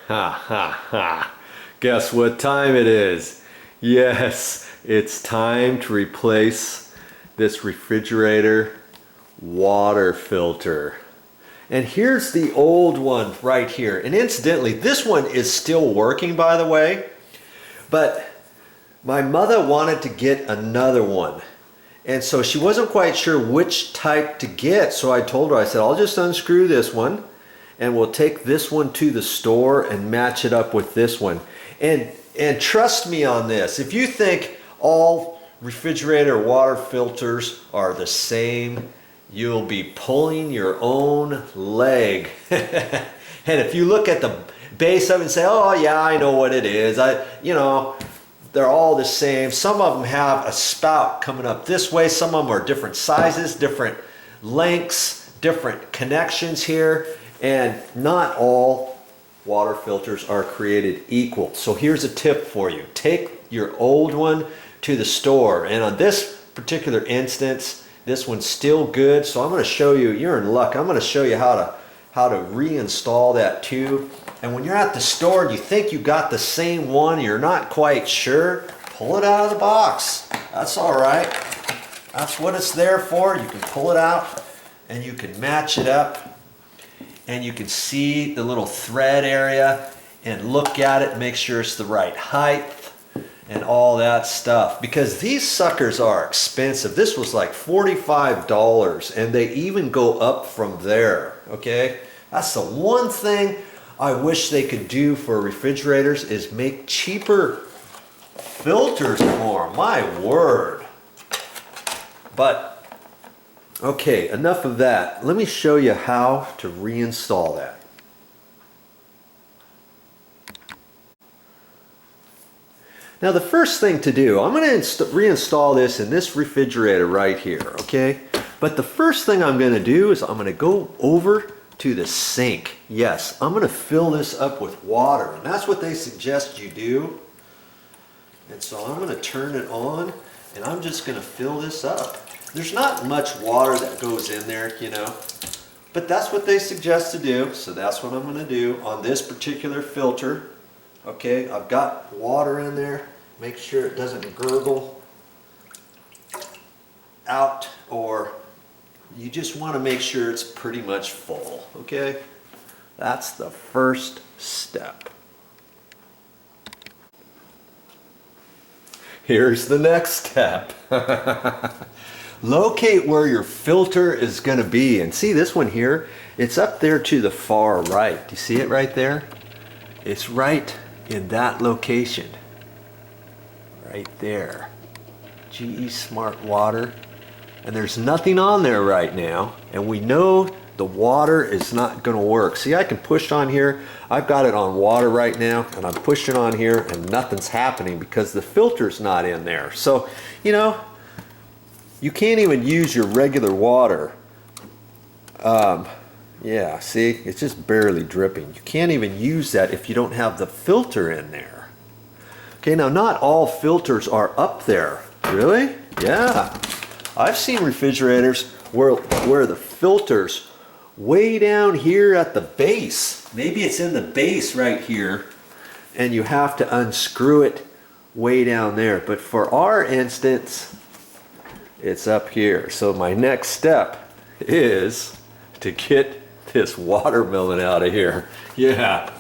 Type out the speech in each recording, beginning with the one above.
Ha ha ha. Guess what time it is? Yes, it's time to replace this refrigerator water filter. And here's the old one right here. And incidentally, this one is still working, by the way, but my mother wanted to get another one. And so she wasn't quite sure which type to get. So I told her, I said, I'll just unscrew this one and we'll take this one to the store and match it up with this one. And trust me on this, if you think all refrigerator water filters are the same, you'll be pulling your own leg. And if you look at the base of it and say, oh yeah, I know what it is, they're all the same. Some of them have a spout coming up this way, some of them are different sizes, different lengths, different connections here, and not all water filters are created equal. So here's a tip for you. Take your old one to the store, and on this particular instance, this one's still good, so I'm going to show you, you're in luck, I'm going to show you how to reinstall that tube. And when you're at the store and you think you got the same one, you're not quite sure, pull it out of the box. That's all right. That's what it's there for. You can pull it out and you can match it up, and you can see the little thread area and look at it, make sure it's the right height and all that stuff, because these suckers are expensive. This was like $45 and they even go up from there. Okay, that's the one thing I wish they could do for refrigerators, is make cheaper filters for them. My word. But okay, enough of that. Let me show you how to reinstall that. Now the first thing to do, I'm going to reinstall this in this refrigerator right here, okay? But the first thing I'm going to do is I'm going to go over to the sink. Yes, I'm going to fill this up with water, and that's what they suggest you do. And so I'm going to turn it on, and I'm just going to fill this up. There's not much water that goes in there, but that's what they suggest to do, so that's what I'm going to do on this particular filter. Okay, I've got water in there. Make sure it doesn't gurgle out, or you just want to make sure it's pretty much full. Okay, that's the first step. Here's the next step. Locate where your filter is going to be, and see this one here, it's up there to the far right. Do you see it right there? It's right in that location right there. GE Smart Water, and there's nothing on there right now, and we know the water is not going to work. See, I can push on here. I've got it on water right now, and I'm pushing on here and nothing's happening because the filter's not in there. So you can't even use your regular water. Yeah, see, it's just barely dripping. You can't even use that if you don't have the filter in there. Okay, now not all filters are up there. Really? Yeah. I've seen refrigerators where the filter's way down here at the base. Maybe it's in the base right here, and you have to unscrew it way down there. But for our instance, it's up here. So my next step is to get this watermelon out of here. Yeah.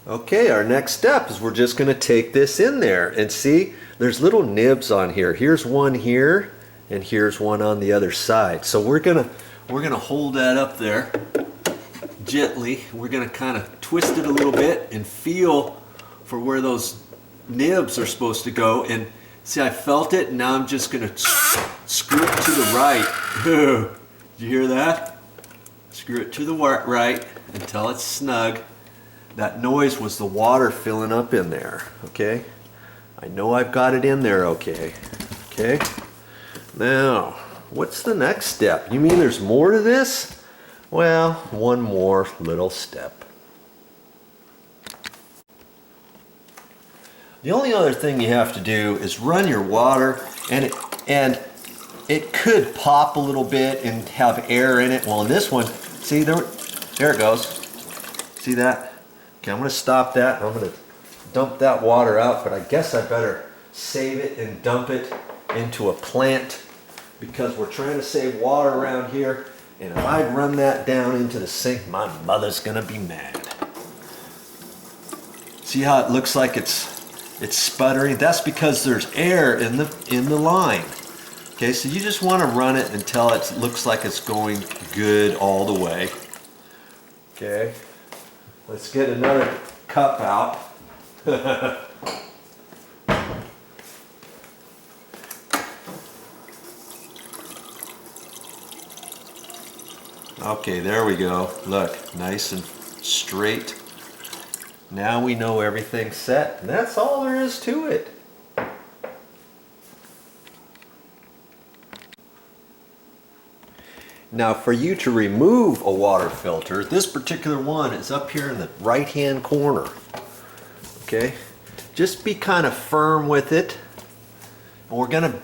Okay, our next step is we're just going to take this in there, and see, there's little nibs on here. Here's one here, and here's one on the other side. So we're gonna hold that up there gently. We're gonna kind of twist it a little bit and feel for where those nibs are supposed to go. And see, I felt it, and now I'm just gonna screw it to the right. Did you hear that? Screw it to the right until it's snug. That noise was the water filling up in there. Okay, I know I've got it in there. Okay. Now, what's the next step? You mean there's more to this? Well, one more little step. The only other thing you have to do is run your water, and it could pop a little bit and have air in it. Well, in this one, see, there it goes. See that? Okay, I'm going to stop that. I'm going to dump that water out, but I guess I better save it and dump it into a plant because we're trying to save water around here. And if I run that down into the sink, my mother's going to be mad. See how it looks like it's sputtering? That's because there's air in the line. Okay, so you just want to run it until it looks like it's going good all the way. Okay, let's get another cup out. Okay, there we go. Look, nice and straight. Now we know everything's set, and that's all there is to it. Now for you to remove a water filter, this particular one is up here in the right hand corner. Okay, just be kind of firm with it. We're gonna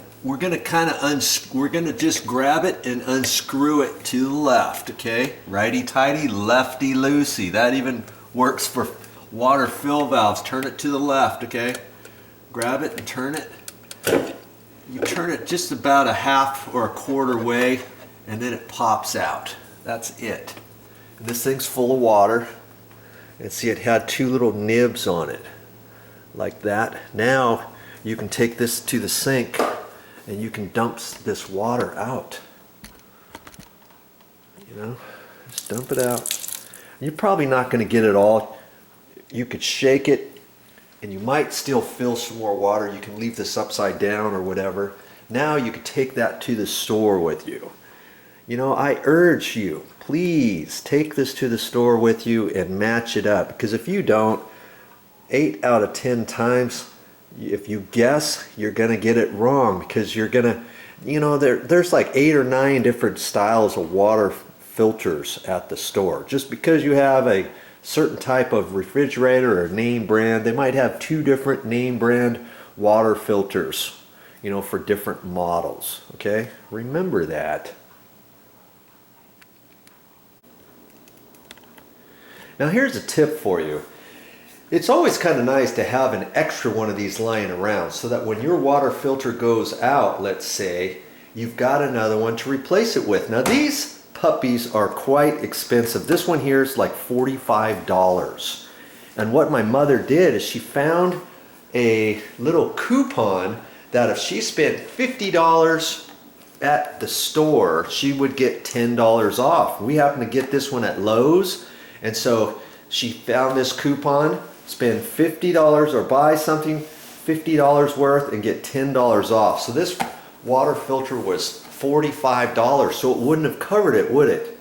just grab it and unscrew it to the left. Okay, righty tighty, lefty loosey. That even works for water fill valves. Turn it to the left. Okay, grab it and turn it. You turn it just about a half or a quarter way, and then it pops out. That's it. And this thing's full of water. And see, it had two little nibs on it, like that. Now you can take this to the sink and you can dump this water out. You know, just dump it out. You're probably not going to get it all. You could shake it and you might still fill some more water. You can leave this upside down or whatever. Now you could take that to the store with you. You know, I urge you, please take this to the store with you and match it up. Because if you don't, 8 out of 10 times, if you guess, you're going to get it wrong. Because you're going to, you know, there's like 8 or 9 different styles of water filters at the store. Just because you have a certain type of refrigerator or name brand, they might have 2 different name brand water filters, you know, for different models. Okay, remember that. Now here's a tip for you. It's always kind of nice to have an extra one of these lying around so that when your water filter goes out, let's say, you've got another one to replace it with. Now these puppies are quite expensive. This one here is like $45. And what my mother did is she found a little coupon that if she spent $50 at the store, she would get $10 off. We happen to get this one at Lowe's. And so she found this coupon, spend $50 or buy something $50 worth and get $10 off. So this water filter was $45, so it wouldn't have covered it, would it?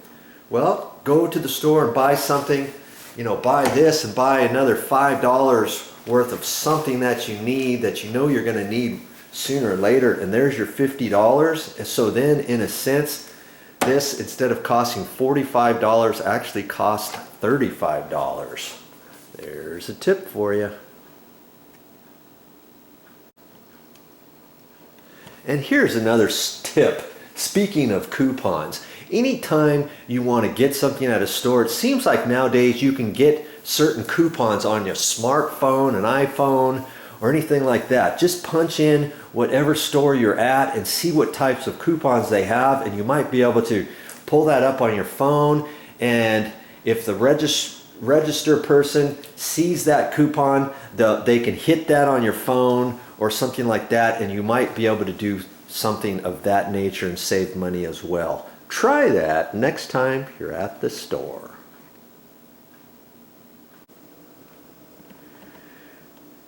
Well, go to the store and buy something, you know, buy this and buy another $5 worth of something that you need, that you know you're going to need sooner or later, and there's your $50. And so then, in a sense, this, instead of costing $45, actually cost $35. There's a tip for you. And here's another tip. Speaking of coupons, anytime you want to get something at a store, it seems like nowadays you can get certain coupons on your smartphone, an iPhone, or anything like that. Just punch in whatever store you're at and see what types of coupons they have, and you might be able to pull that up on your phone. And if the register person sees that coupon, they can hit that on your phone or something like that, and you might be able to do something of that nature and save money as well. Try that next time you're at the store.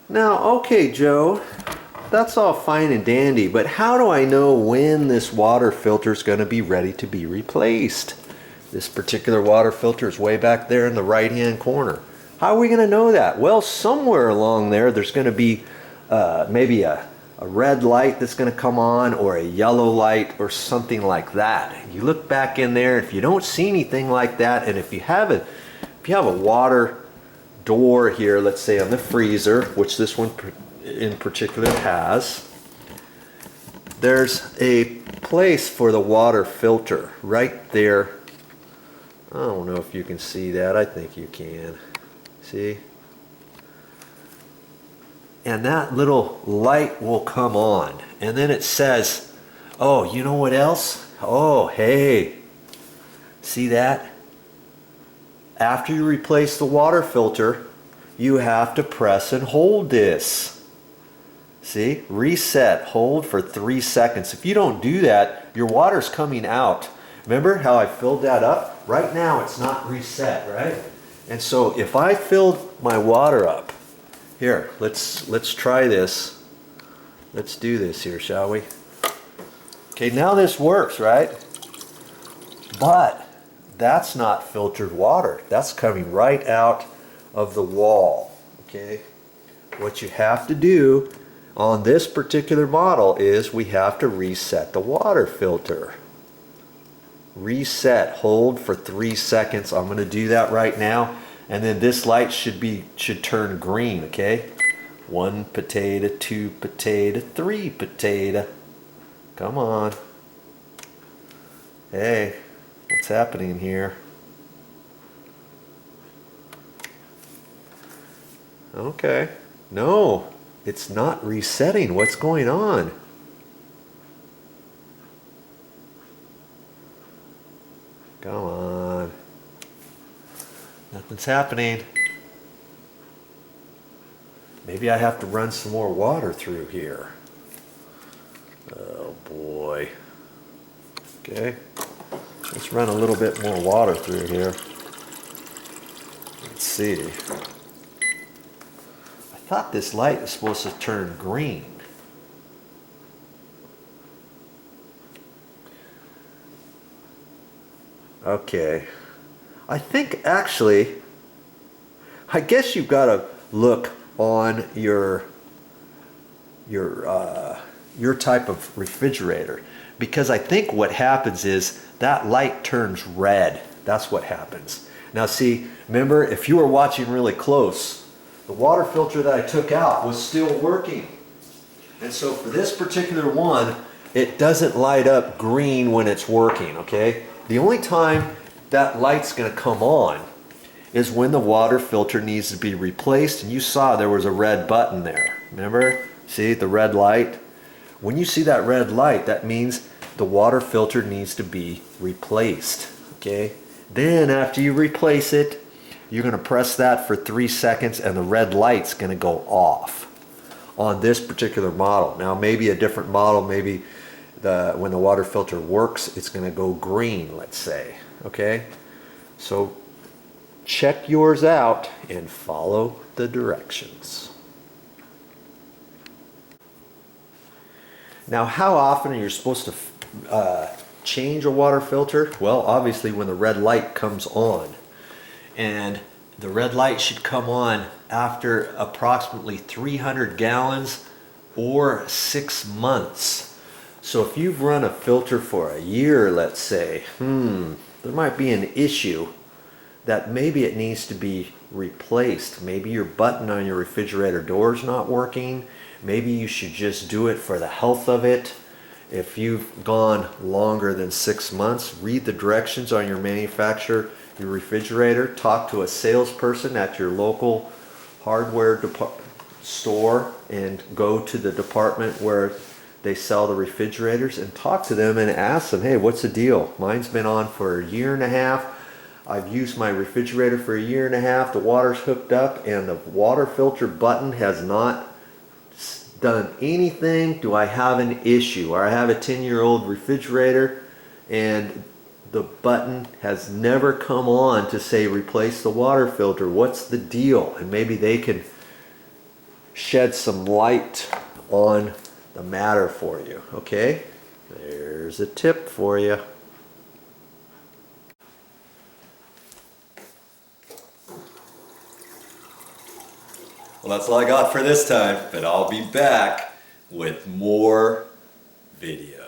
Now, okay, Joe, that's all fine and dandy, but how do I know when this water filter is going to be ready to be replaced? This particular water filter is way back there in the right-hand corner. How are we going to know that? Well, somewhere along there's going to be maybe a red light that's going to come on, or a yellow light, or something like that. You look back in there. If you don't see anything like that, and if you have a water door here, let's say on the freezer, which this one in particular has, there's a place for the water filter right there I don't know if you can see that. I think you can. See? And that little light will come on. And then it says, oh, you know what else? Oh, hey. See that? After you replace the water filter, you have to press and hold this. See? Reset. Hold for 3 seconds. If you don't do that, your water's coming out. Remember how I filled that up? Right now it's not reset, right? And so if I filled my water up, here, let's try this. Let's do this here, shall we? Okay, now this works, right? But that's not filtered water. That's coming right out of the wall, okay? What you have to do on this particular model is we have to reset the water filter. Reset, hold for 3 seconds. I'm going to do that right now. And then this light should turn green, okay? 1 potato, 2 potato, 3 potato. Come on. Hey, what's happening here? Okay. No, it's not resetting. What's going on? Come on. Nothing's happening. Maybe I have to run some more water through here. Oh boy. Okay. Let's run a little bit more water through here. Let's see. I thought this light was supposed to turn green. Okay. I think actually, I guess you've got to look on your type of refrigerator, because I think what happens is that light turns red. That's what happens. Now see, remember, if you were watching really close, the water filter that I took out was still working. And so for this particular one, it doesn't light up green when it's working, okay? The only time that light's going to come on is when the water filter needs to be replaced, and you saw there was a red button there. Remember? See the red light? When you see that red light, that means the water filter needs to be replaced, okay? Then after you replace it, you're going to press that for 3 seconds and the red light's going to go off on this particular model. Now maybe a different model, maybe when the water filter works, it's going to go green, let's say, okay? So check yours out and follow the directions. Now, how often are you supposed to change a water filter? Well, obviously when the red light comes on. And the red light should come on after approximately 300 gallons or 6 months. So if you've run a filter for a year, let's say, there might be an issue that maybe it needs to be replaced. Maybe your button on your refrigerator door is not working. Maybe you should just do it for the health of it. If you've gone longer than 6 months, read the directions on your manufacturer, your refrigerator. Talk to a salesperson at your local hardware store and go to the department where they sell the refrigerators and talk to them and ask them, hey, what's the deal? Mine's been on for a year and a half. I've used my refrigerator for a year and a half. The water's hooked up and the water filter button has not done anything. Do I have an issue? Or I have a 10-year-old refrigerator and the button has never come on to say replace the water filter. What's the deal? And maybe they can shed some light on the matter for you, okay? There's a tip for you. Well, that's all I got for this time, but I'll be back with more videos.